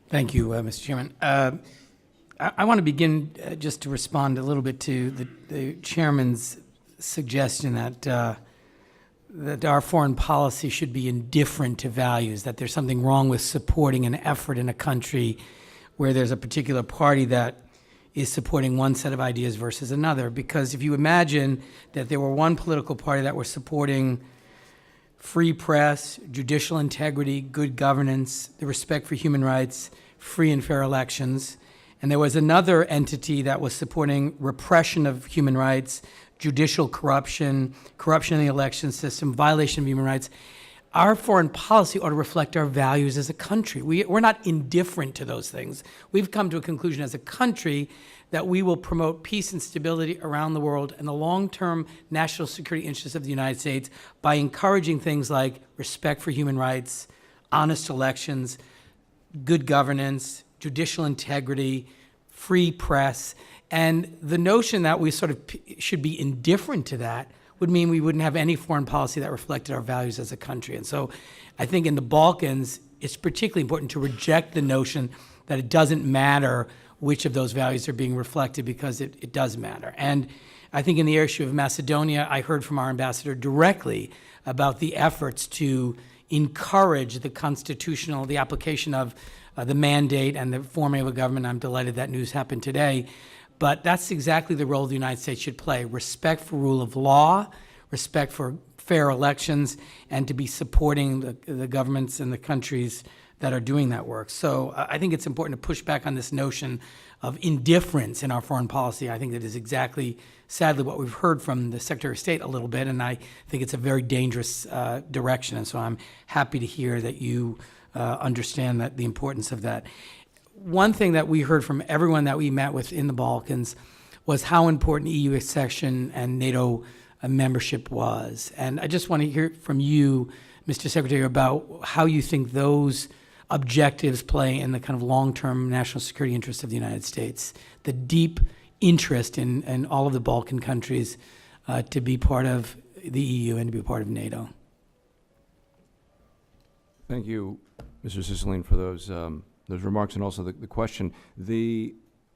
Thank you, Mr. Chairman. I want to begin just to respond a little bit to the chairman's suggestion that our foreign policy should be indifferent to values, that there's something wrong with supporting an effort in a country where there's a particular party that is supporting one set of ideas versus another. Because if you imagine that there were one political party that was supporting free press, judicial integrity, good governance, the respect for human rights, free and fair elections, and there was another entity that was supporting repression of human rights, judicial corruption, corruption in the election system, violation of human rights, our foreign policy ought to reflect our values as a country. We're not indifferent to those things. We've come to a conclusion as a country that we will promote peace and stability around the world and the long-term national security interests of the United States by encouraging things like respect for human rights, honest elections, good governance, judicial integrity, free press. And the notion that we sort of should be indifferent to that would mean we wouldn't have any foreign policy that reflected our values as a country. And so I think in the Balkans, it's particularly important to reject the notion that it doesn't matter which of those values are being reflected, because it does matter. And I think in the issue of Macedonia, I heard from our ambassador directly about the efforts to encourage the application of the mandate and the forming of a government. I'm delighted that news happened today. But that's exactly the role the United States should play: respect for rule of law, respect for fair elections, and to be supporting the governments and the countries that are doing that work. So I think it's important to push back on this notion of indifference in our foreign policy. I think that is exactly, sadly, what we've heard from the Secretary of State a little bit, and I think it's a very dangerous direction. And so I'm happy to hear that you understand the importance of that. One thing that we heard from everyone that we met with in the Balkans was how important EU accession and NATO membership was. And I just want to hear from you, Mr. Secretary, about how you think those objectives play in the kind of long-term national security interests of the United States, the deep interest in all of the Balkan countries to be part of the EU and to be part of NATO. Thank you, Mr. Cicilline, for those remarks and also the question.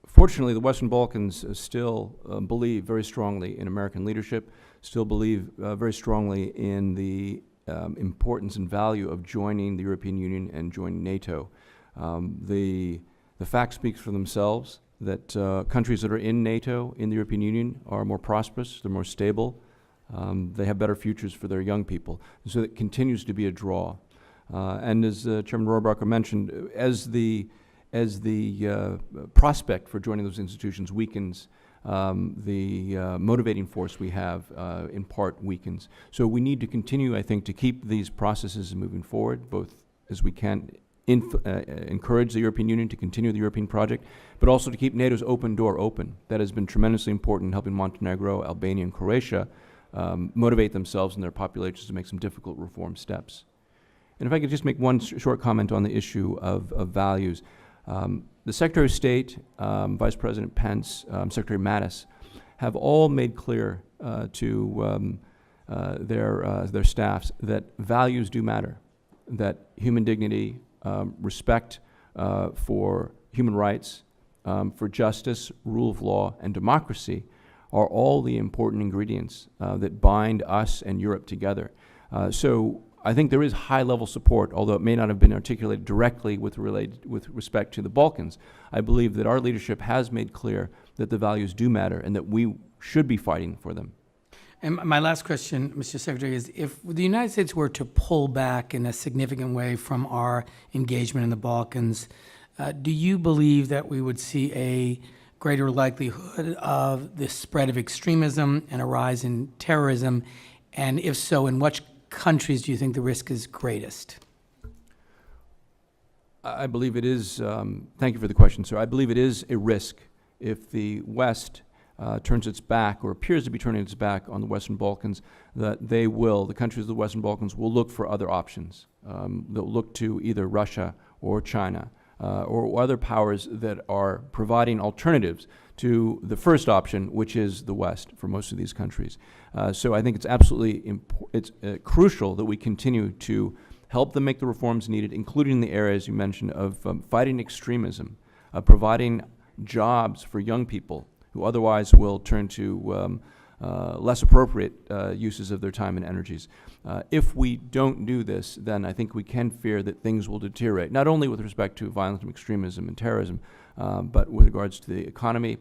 Fortunately, the Western Balkans still believe very strongly in American leadership, still believe very strongly in the importance and value of joining the European Union and joining NATO. The facts speak for themselves that countries that are in NATO, in the European Union, are more prosperous, they're more stable, they have better futures for their young people. And so it continues to be a draw. And as Chairman Rohrabacher mentioned, as the prospect for joining those institutions weakens, the motivating force we have in part weakens. So we need to continue, I think, to keep these processes moving forward, both as we can encourage the European Union to continue the European project, but also to keep NATO's open door open. That has been tremendously important in helping Montenegro, Albania, and Croatia motivate themselves and their populations to make some difficult reform steps. And if I could just make one short comment on the issue of values. The Secretary of State, Vice President Pence, Secretary Mattis have all made clear to their staffs that values do matter, that human dignity, respect for human rights, for justice, rule of law, and democracy are all the important ingredients that bind us and Europe together. So I think there is high-level support, although it may not have been articulated directly with respect to the Balkans. I believe that our leadership has made clear that the values do matter and that we should be fighting for them. And my last question, Mr. Secretary, is if the United States were to pull back in a significant way from our engagement in the Balkans, do you believe that we would see a greater likelihood of the spread of extremism and a rise in terrorism? And if so, in which countries do you think the risk is greatest? I believe it is, thank you for the question, sir. I believe it is a risk if the West turns its back or appears to be turning its back on the Western Balkans, that the countries of the Western Balkans will look for other options. They'll look to either Russia or China or other powers that are providing alternatives to the first option, which is the West for most of these countries. So I think it's absolutely crucial that we continue to help them make the reforms needed, including in the areas you mentioned of fighting extremism, providing jobs for young people who otherwise will turn to less appropriate uses of their time and energies. If we don't do this, then I think we can fear that things will deteriorate, not only with respect to violent extremism and terrorism, but with regards to the economy,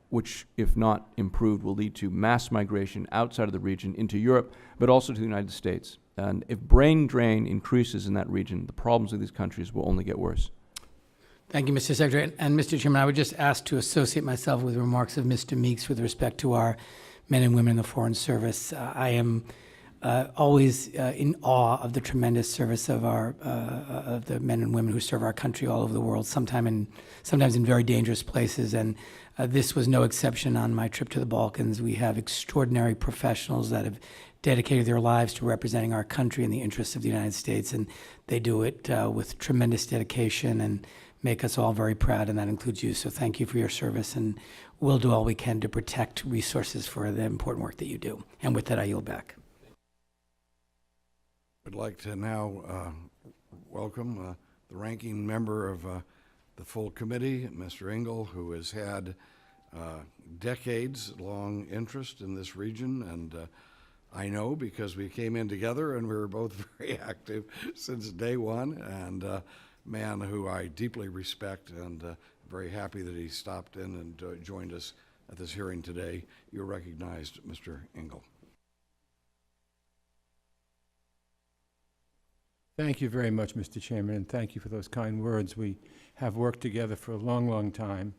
which, if not improved, will lead to mass migration outside of the region into Europe, but also to the United States. And if brain drain increases in that region, the problems of these countries will only get worse. Thank you, Mr. Secretary. And Mr. Chairman, I would just ask to associate myself with remarks of Mr. Meeks with respect to our men and women in the Foreign Service. I am always in awe of the tremendous service of of the men and women who serve our country all over the world, sometimes in very dangerous places. And this was no exception on my trip to the Balkans. We have extraordinary professionals that have dedicated their lives to representing our country in the interests of the United States, and they do it with tremendous dedication and make us all very proud, and that includes you. So thank you for your service, and we'll do all we can to protect resources for the important work that you do. And with that, I yield back. I'd like to now welcome the ranking member of the full committee, Mr. Engel, who has had decades-long interest in this region, and I know because we came in together and we were both very active since day one, and man who I deeply respect, and very happy that he stopped in and joined us at this hearing today. You're recognized, Mr. Engel. Thank you very much, Mr. Chairman, and thank you for those kind words. We have worked together for a long, long time.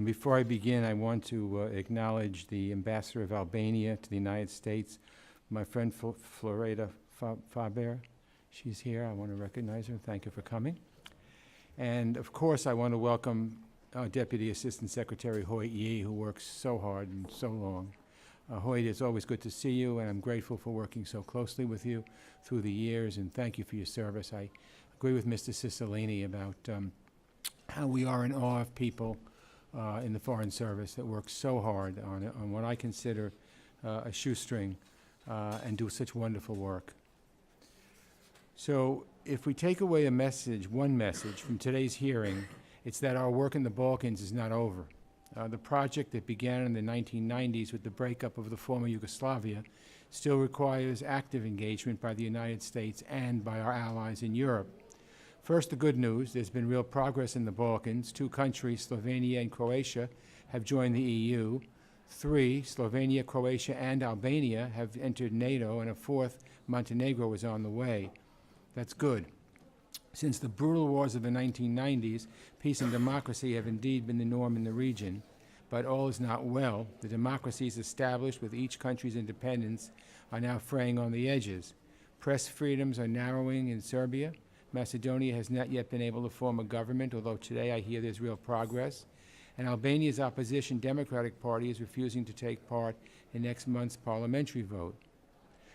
Before I begin, I want to acknowledge the Ambassador of Albania to the United States, my friend Floreda Faber. She's here. I want to recognize her and thank her for coming. And of course, I want to welcome Deputy Assistant Secretary Hoyt Yee, who works so hard and so long. Hoyt, it's always good to see you, and I'm grateful for working so closely with you through the years, and thank you for your service. I agree with Mr. Cicilline about how we are in awe of people in the Foreign Service that work so hard on what I consider a shoestring and do such wonderful work. So if we take away one message from today's hearing, it's that our work in the Balkans is not over. The project that began in the 1990s with the breakup of the former Yugoslavia still requires active engagement by the United States and by our allies in Europe. First, the good news: there's been real progress in the Balkans. 2 countries, Slovenia and Croatia, have joined the EU. 3, Slovenia, Croatia, and Albania have entered NATO, and a 4th, Montenegro, is on the way. That's good. Since the brutal wars of the 1990s, peace and democracy have indeed been the norm in the region, but all is not well. The democracies established with each country's independence are now fraying on the edges. Press freedoms are narrowing in Serbia. Macedonia has not yet been able to form a government, although today I hear there's real progress. And Albania's opposition Democratic Party is refusing to take part in next month's parliamentary vote.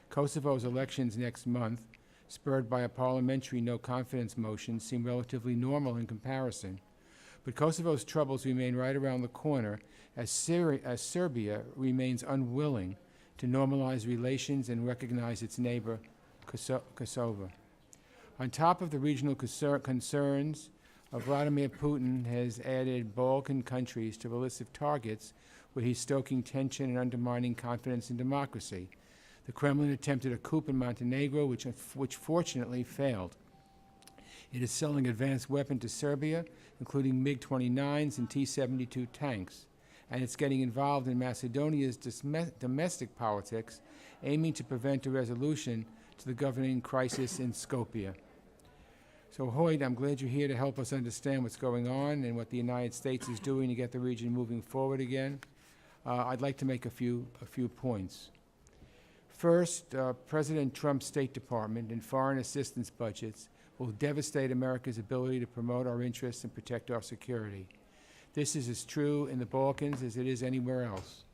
Kosovo's elections next month, spurred by a parliamentary no-confidence motion, seem relatively normal in comparison. But Kosovo's troubles remain right around the corner as Serbia remains unwilling to normalize relations and recognize its neighbor, Kosovo. On top of the regional concerns, Vladimir Putin has added Balkan countries to the list of targets where he's stoking tension and undermining confidence in democracy. The Kremlin attempted a coup in Montenegro, which fortunately failed. It is selling advanced weapons to Serbia, including MiG-29s and T-72 tanks, and it's getting involved in Macedonia's domestic politics, aiming to prevent a resolution to the governing crisis in Skopje. So, Hoyt, I'm glad you're here to help us understand what's going on and what the United States is doing to get the region moving forward again. I'd like to make a few points. First, President Trump's State Department and foreign assistance budgets will devastate America's ability to promote our interests and protect our security. This is as true in the Balkans as it is anywhere else.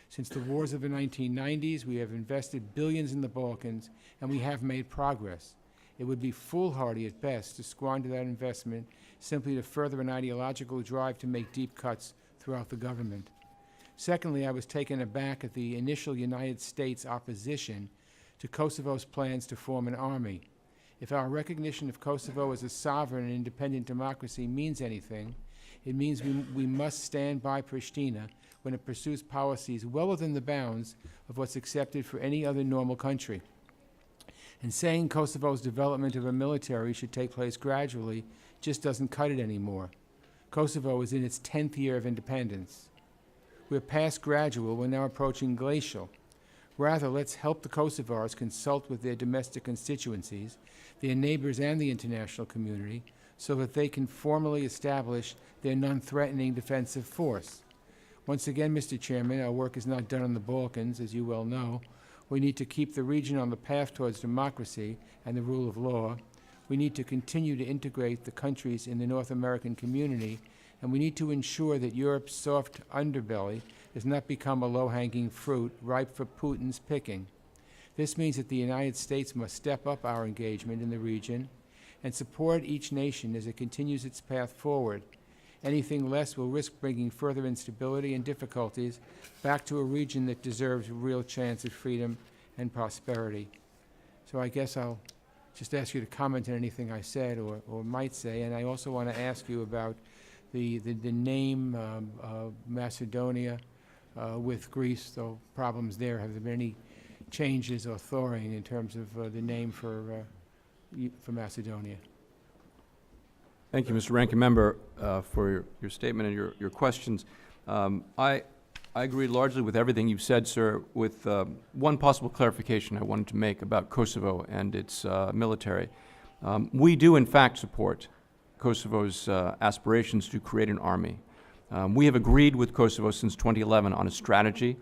Since the wars of the 1990s, we have invested billions in the Balkans, and we have made progress. It would be foolhardy at best to squander that investment simply to further an ideological drive to make deep cuts throughout the government. Secondly, I was taken aback at the initial United States opposition to Kosovo's plans to form an army. If our recognition of Kosovo as a sovereign and independent democracy means anything, it means we must stand by Pristina when it pursues policies well within the bounds of what's accepted for any other normal country. And saying Kosovo's development of a military should take place gradually just doesn't cut it anymore. Kosovo is in its 10th year of independence. We're past gradual, we're now approaching glacial. Rather, let's help the Kosovars consult with their domestic constituencies, their neighbors, and the international community so that they can formally establish their non-threatening defensive force. Once again, Mr. Chairman, our work is not done in the Balkans, as you well know. We need to keep the region on the path towards democracy and the rule of law. We need to continue to integrate the countries in the North American community, and we need to ensure that Europe's soft underbelly does not become a low-hanging fruit ripe for Putin's picking. This means that the United States must step up our engagement in the region and support each nation as it continues its path forward. Anything less will risk bringing further instability and difficulties back to a region that deserves a real chance at freedom and prosperity. So I guess I'll just ask you to comment on anything I said or might say, and I also want to ask you about the name Macedonia with Greece, though problems there. Have there been any changes or thawing in terms of the name for Macedonia? Thank you, Mr. Ranking Member, for your statement and your questions. I agree largely with everything you've said, sir, with one possible clarification I wanted to make about Kosovo and its military. We do, in fact, support Kosovo's aspirations to create an army. We have agreed with Kosovo since 2011 on a strategy,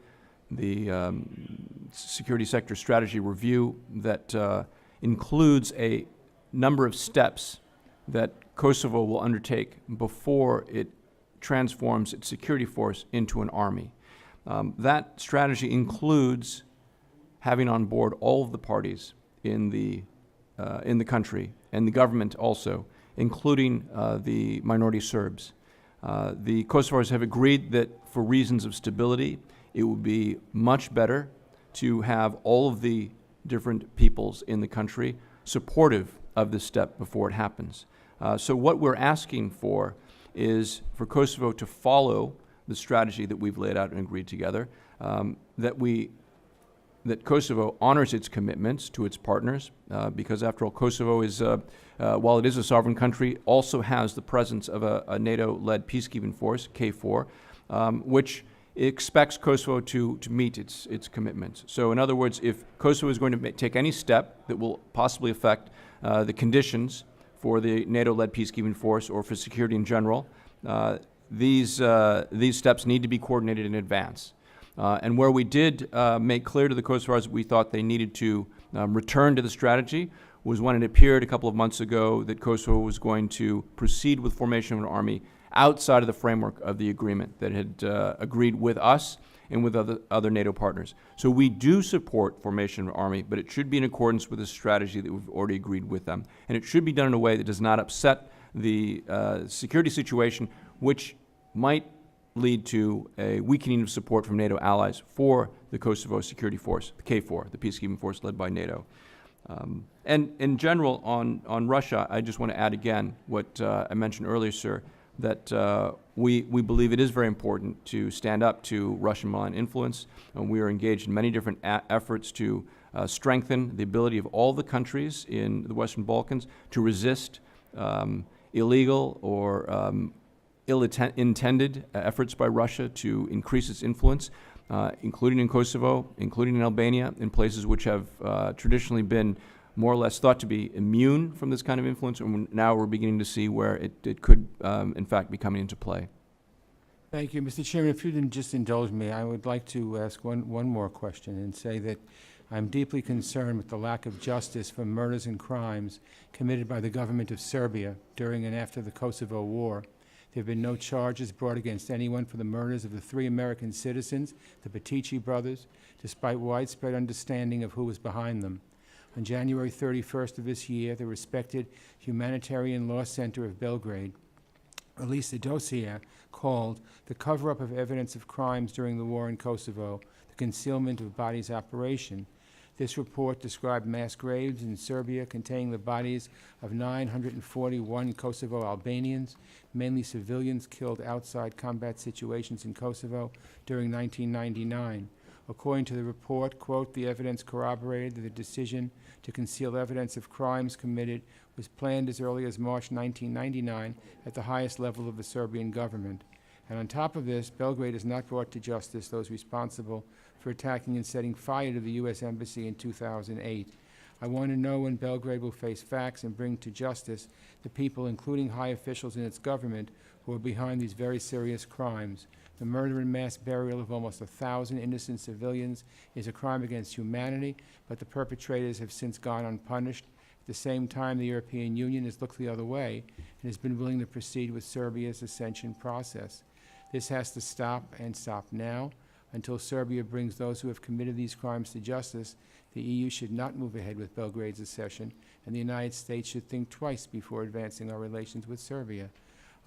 the security sector strategy review that includes a number of steps that Kosovo will undertake before it transforms its security force into an army. That strategy includes having on board all of the parties in the country and the government also, including the minority Serbs. The Kosovars have agreed that for reasons of stability, it would be much better to have all of the different peoples in the country supportive of this step before it happens. So what we're asking for is for Kosovo to follow the strategy that we've laid out and agreed together, that Kosovo honors its commitments to its partners, because after all, Kosovo is, while it is a sovereign country, also has the presence of a NATO-led peacekeeping force, KFOR, which expects Kosovo to meet its commitments. So in other words, if Kosovo is going to take any step that will possibly affect the conditions for the NATO-led peacekeeping force or for security in general, these steps need to be coordinated in advance. And where we did make clear to the Kosovars that we thought they needed to return to the strategy was when it appeared a couple of months ago that Kosovo was going to proceed with formation of an army outside of the framework of the agreement that had agreed with us and with other NATO partners. So we do support formation of an army, but it should be in accordance with the strategy that we've already agreed with them. And it should be done in a way that does not upset the security situation, which might lead to a weakening of support from NATO allies for the Kosovo Security Force, the KFOR, the peacekeeping force led by NATO. And in general, on Russia, I just want to add again what I mentioned earlier, sir, that we believe it is very important to stand up to Russian malign influence. And we are engaged in many different efforts to strengthen the ability of all the countries in the Western Balkans to resist illegal or ill-intended efforts by Russia to increase its influence, including in Kosovo, including in Albania, in places which have traditionally been more or less thought to be immune from this kind of influence, and now we're beginning to see where it could, in fact, be coming into play. Thank you. Mr. Chairman, if you didn't just indulge me, I would like to ask one more question and say that I'm deeply concerned with the lack of justice for murders and crimes committed by the government of Serbia during and after the Kosovo War. There have been no charges brought against anyone for the murders of the 3 American citizens, the Petici brothers, despite widespread understanding of who was behind them. On January 31st of this year, the respected Humanitarian Law Center of Belgrade released a dossier called The Cover-Up of Evidence of Crimes During the War in Kosovo, the Concealment of Bodies Operation, This report described mass graves in Serbia containing the bodies of 941 Kosovo Albanians, mainly civilians killed outside combat situations in Kosovo during 1999. According to the report, quote, the evidence corroborated that the decision to conceal evidence of crimes committed was planned as early as March 1999 at the highest level of the Serbian government. And on top of this, Belgrade has not brought to justice those responsible for attacking and setting fire to the U.S. Embassy in 2008. I want to know when Belgrade will face facts and bring to justice the people, including high officials in its government, who are behind these very serious crimes. The murder and mass burial of almost 1,000 innocent civilians is a crime against humanity, but the perpetrators have since gone unpunished. At the same time, the European Union has looked the other way and has been willing to proceed with Serbia's accession process. This has to stop, and stop now. Until Serbia brings those who have committed these crimes to justice, the EU should not move ahead with Belgrade's accession, and the United States should think twice before advancing our relations with Serbia.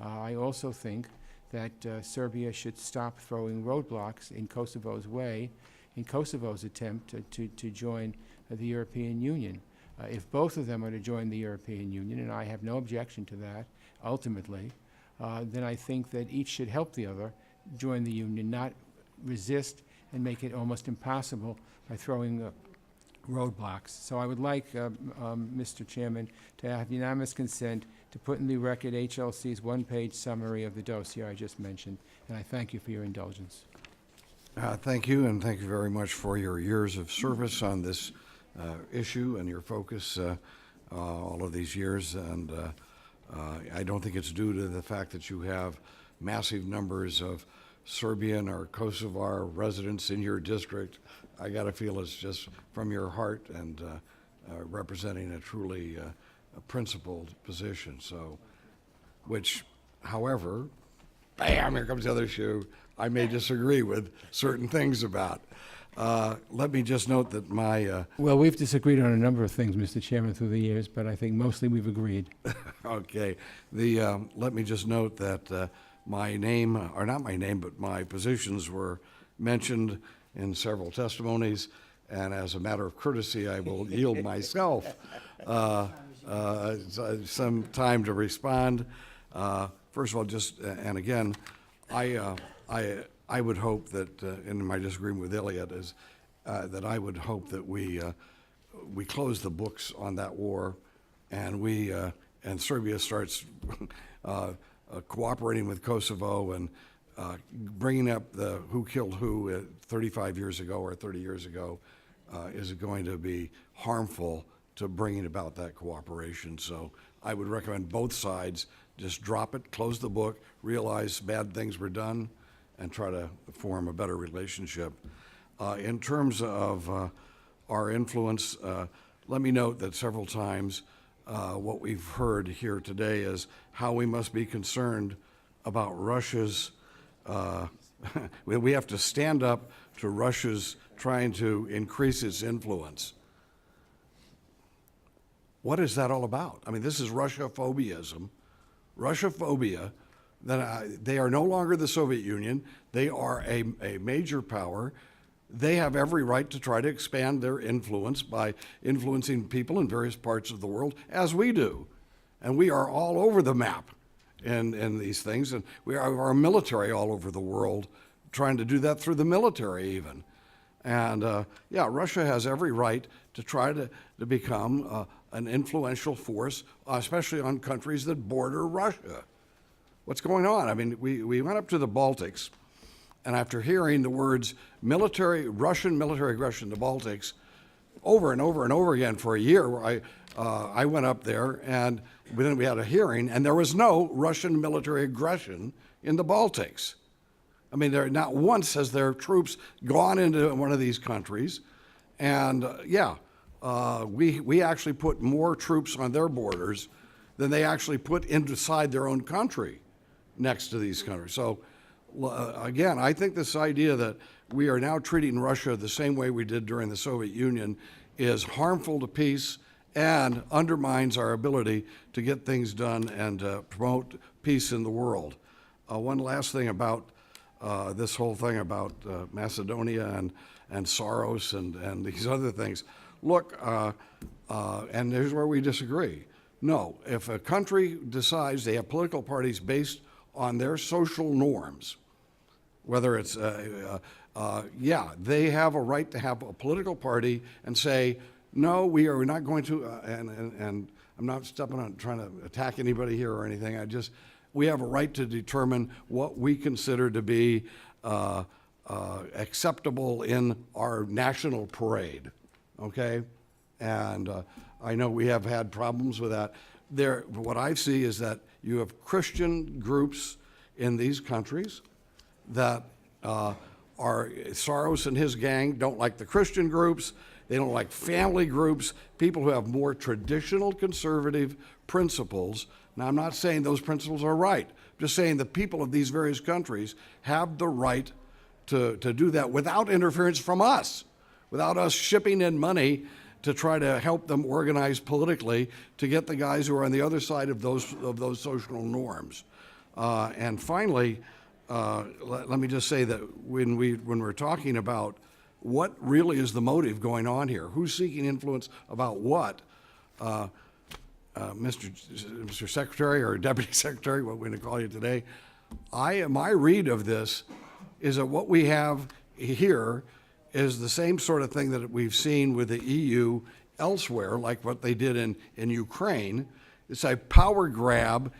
I also think that Serbia should stop throwing roadblocks in Kosovo's way, in Kosovo's attempt to join the European Union. If both of them are to join the European Union, and I have no objection to that, ultimately, then I think that each should help the other join the Union, not resist and make it almost impossible by throwing roadblocks. So I would like, Mr. Chairman, to have unanimous consent to put in the record HLC's one-page summary of the dossier I just mentioned, and I thank you for your indulgence. Thank you, and thank you very much for your years of service on this issue and your focus all of these years. And I don't think it's due to the fact that you have massive numbers of Serbian or Kosovar residents in your district. I got to feel it's just from your heart and representing a truly principled position. So, which, however, bam, here comes the other shoe, I may disagree with certain things about. Let me just note that my... Well, we've disagreed on a number of things, Mr. Chairman, through the years, but I think mostly we've agreed. Okay. Let me just note that my name, or not my name, but my positions were mentioned in several testimonies, and as a matter of courtesy, I will yield myself some time to respond. First of all, just, and again, I would hope that, in my disagreement with Elliot, is that I would hope that we close the books on that war, and and Serbia starts cooperating with Kosovo and bringing up the who killed who 35 years ago or 30 years ago is going to be harmful to bringing about that cooperation. So I would recommend both sides just drop it, close the book, realize bad things were done, and try to form a better relationship. In terms of our influence, let me note that several times what we've heard here today is how we must be concerned about Russia's, we have to stand up to Russia's trying to increase its influence. What is that all about? I mean, this is Russia-phobiaism. Russia-phobia, that they are no longer the Soviet Union. They are a major power. They have every right to try to expand their influence by influencing people in various parts of the world, as we do. And we are all over the map in these things, and we are our military all over the world, trying to do that through the military even. And yeah, Russia has every right to try to become an influential force, especially on countries that border Russia. What's going on? I mean, we went up to the Baltics, and after hearing the words Russian military aggression in the Baltics over and over and over again for a year, I went up there, and then we had a hearing, and there was no Russian military aggression in the Baltics. I mean, not once has their troops gone into one of these countries, and we actually put more troops on their borders than they actually put inside their own country next to these countries. So again, I think this idea that we are now treating Russia the same way we did during the Soviet Union is harmful to peace and undermines our ability to get things done and promote peace in the world. One last thing about this whole thing about Macedonia and Soros and these other things. look, and here's where we disagree. No, if a country decides they have political parties based on their social norms, whether it's, yeah, they have a right to have a political party and say, no, we are not going to, and I'm not stepping on trying to attack anybody here or anything. We have a right to determine what we consider to be acceptable in our national parade, okay? And I know we have had problems with that. What I see is that you have Christian groups in these countries that are Soros and his gang don't like the Christian groups. They don't like family groups, people who have more traditional conservative principles. Now, I'm not saying those principles are right. I'm just saying the people of these various countries have the right to do that without interference from us, without us shipping in money to try to help them organize politically to get the guys who are on the other side of those social norms. And finally, let me just say that when we're talking about what really is the motive going on here, who's seeking influence about what, Mr. Secretary or Deputy Secretary, what we're going to call you today, my read of this is that what we have here is the same sort of thing that we've seen with the EU elsewhere, like what they did in Ukraine. It's a power grab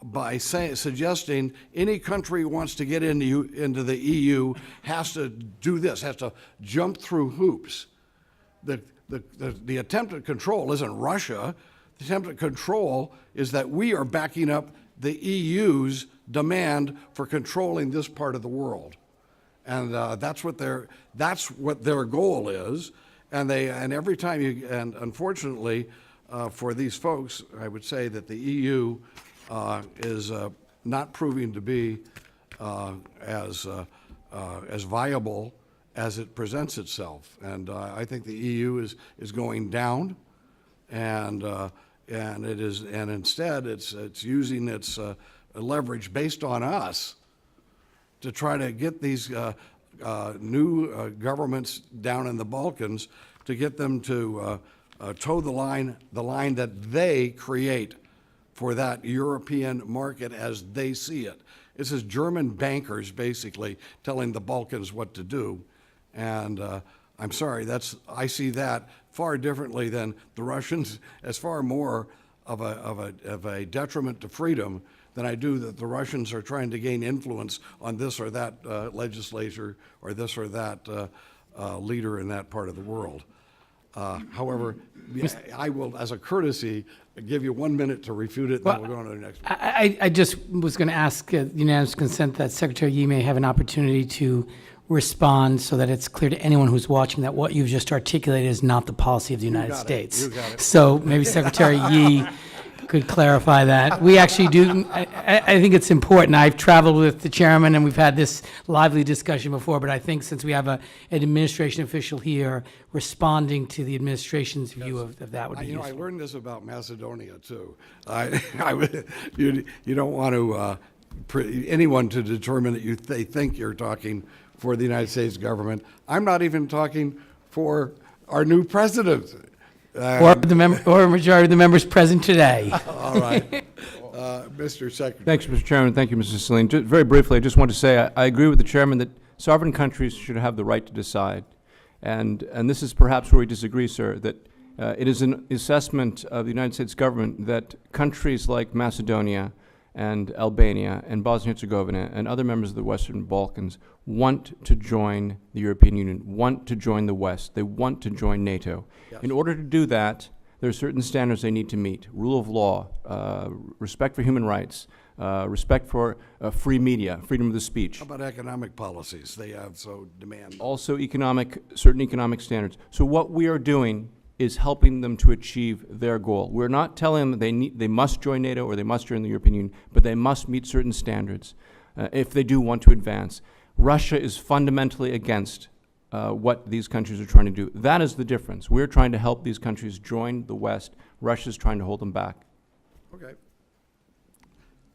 by suggesting any country who wants to get into the EU has to do this, has to jump through hoops. The attempt at control isn't Russia. The attempt at control is that we are backing up the EU's demand for controlling this part of the world. And that's what their goal is. And every time and unfortunately for these folks, I would say that the EU is not proving to be as viable as it presents itself. And I think the EU is going down, and instead it's using its leverage based on us to try to get these new governments down in the Balkans, to get them to toe the line that they create for that European market as they see it. This is German bankers basically telling the Balkans what to do. And I'm sorry, I see that far differently than the Russians, as far more of a detriment to freedom than I do that the Russians are trying to gain influence on this or that legislature or this or that leader in that part of the world. However, I will, as a courtesy, give you 1 minute to refute it, then we'll go on to the next one. I just was going to ask unanimous consent that Secretary Yee may have an opportunity to respond so that it's clear to anyone who's watching that what you've just articulated is not the policy of the United States. You got it. So maybe Secretary Yee could clarify that. We actually do, I think it's important. I've traveled with the chairman and we've had this lively discussion before, but I think since we have an administration official here responding to the administration's view of that would be I useful. learned this about Macedonia too. You don't want to anyone to determine that they think you're talking for the United States government. I'm not even talking for our new president. Or a majority of the members present today. All right. Mr. Secretary. Thanks, Mr. Chairman. Thank you, Mrs. Celine. Just very briefly, I just want to say I agree with the chairman that sovereign countries should have the right to decide. And this is perhaps where we disagree, sir, that it is an assessment of the United States government that countries like Macedonia and Albania and Bosnia-Herzegovina and other members of the Western Balkans want to join the European Union, want to join the West. They want to join NATO. Yes. In order to do that, there are certain standards they need to meet: rule of law, respect for human rights, respect for free media, freedom of the speech. How about economic policies they have so demand? Also certain economic standards. So what we are doing is helping them to achieve their goal. We're not telling them they must join NATO or they must join the European Union, but they must meet certain standards if they do want to advance. Russia is fundamentally against what these countries are trying to do. That is the difference. We're trying to help these countries join the West. Russia's trying to hold them back. Okay.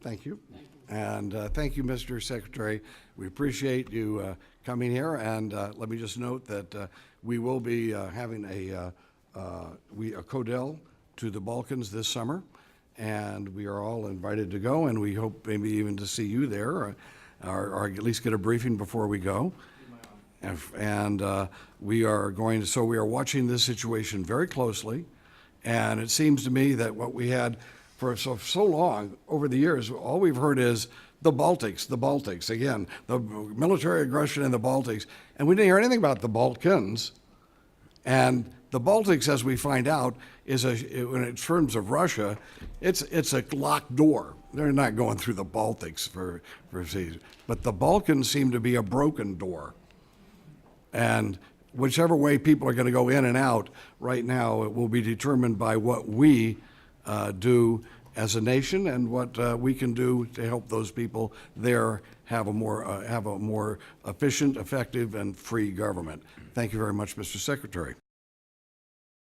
Thank you. And thank you, Mr. Secretary. We appreciate you coming here. And let me just note that we will be having a CODEL to the Balkans this summer, and we are all invited to go, and we hope maybe even to see you there, or at least get a briefing before we go. And we are going to, so we are watching this situation very closely, and it seems to me that what we had for so long over the years, all we've heard is the Baltics, again, the military aggression in the Baltics, and we didn't hear anything about the Balkans. And the Baltics, as we find out, is in terms of Russia, it's a locked door. They're not going through the Baltics for seasons. But the Balkans seem to be a broken door. And whichever way people are going to go in and out right now, it will be determined by what we do as a nation and what we can do to help those people there have a more efficient, effective, and free government. Thank you very much, Mr. Secretary.